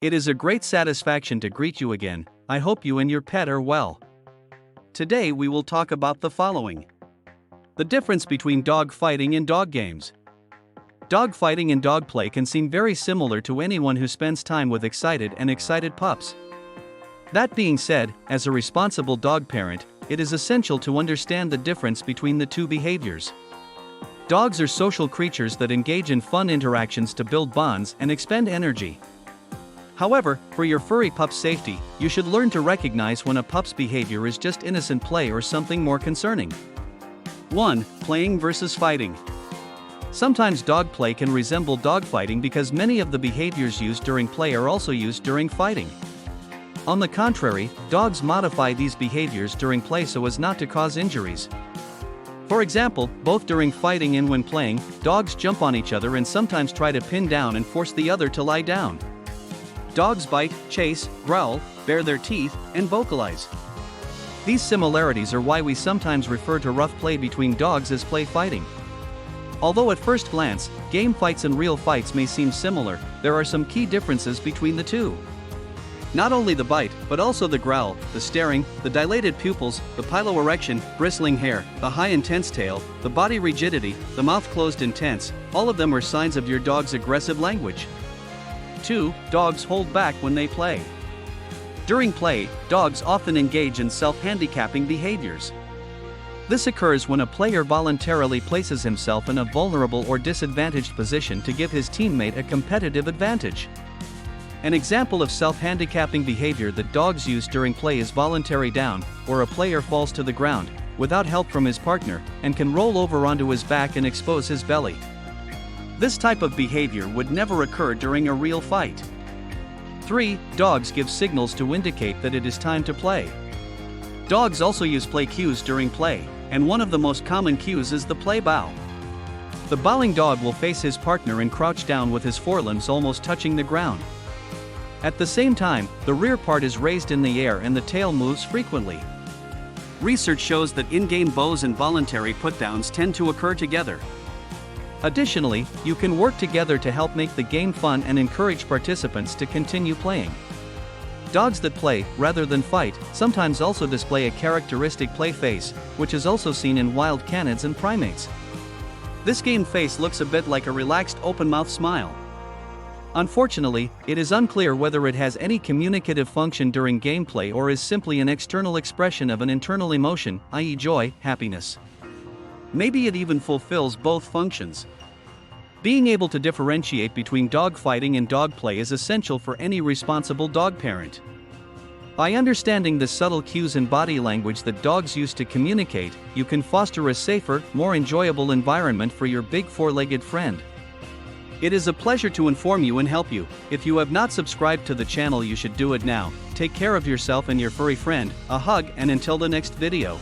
It is a great satisfaction to greet you again. I hope you and your pet are well. Today we will talk about the following: the difference between dog fighting and dog games. Dog fighting and dog play can seem very similar to anyone who spends time with excited pups. That being said, as a responsible dog parent, it is essential to understand the difference between the two behaviors. Dogs are social creatures that engage in fun interactions to build bonds and expend energy. However, for your furry pup's safety, you should learn to recognize when a pup's behavior is just innocent play or something more concerning. 1. Playing versus fighting. Sometimes dog play can resemble dog fighting because many of the behaviors used during play are also used during fighting. On the contrary, dogs modify these behaviors during play so as not to cause injuries. For example, both during fighting and when playing, dogs jump on each other and sometimes try to pin down and force the other to lie down. Dogs bite, chase, growl, bare their teeth, and vocalize. These similarities are why we sometimes refer to rough play between dogs as play fighting. Although at first glance, game fights and real fights may seem similar, there are some key differences between the two. Not only the bite, but also the growl, the staring, the dilated pupils, the piloerection, bristling hair, the high intense tail, the body rigidity, the mouth closed intense, all of them are signs of your dog's aggressive language. 2. Dogs hold back when they play. During play, dogs often engage in self-handicapping behaviors. This occurs when a player voluntarily places himself in a vulnerable or disadvantaged position to give his teammate a competitive advantage. An example of self-handicapping behavior that dogs use during play is voluntary down, where a player falls to the ground, without help from his partner, and can roll over onto his back and expose his belly. This type of behavior would never occur during a real fight. 3. Dogs give signals to indicate that it is time to play. Dogs also use play cues during play, and one of the most common cues is the play bow. The bowing dog will face his partner and crouch down with his forelimbs almost touching the ground. At the same time, the rear part is raised in the air and the tail moves frequently. Research shows that in-game bows and voluntary put-downs tend to occur together. Additionally, you can work together to help make the game fun and encourage participants to continue playing. Dogs that play, rather than fight, sometimes also display a characteristic play face, which is also seen in wild canids and primates. This game face looks a bit like a relaxed open-mouth smile. Unfortunately, it is unclear whether it has any communicative function during gameplay or is simply an external expression of an internal emotion, i.e. joy, happiness. Maybe it even fulfills both functions. Being able to differentiate between dog fighting and dog play is essential for any responsible dog parent. By understanding the subtle cues and body language that dogs use to communicate, you can foster a safer, more enjoyable environment for your big four-legged friend. It is a pleasure to inform you and help you. If you have not subscribed to the channel, you should do it now. Take care of yourself and your furry friend. A hug, and until the next video.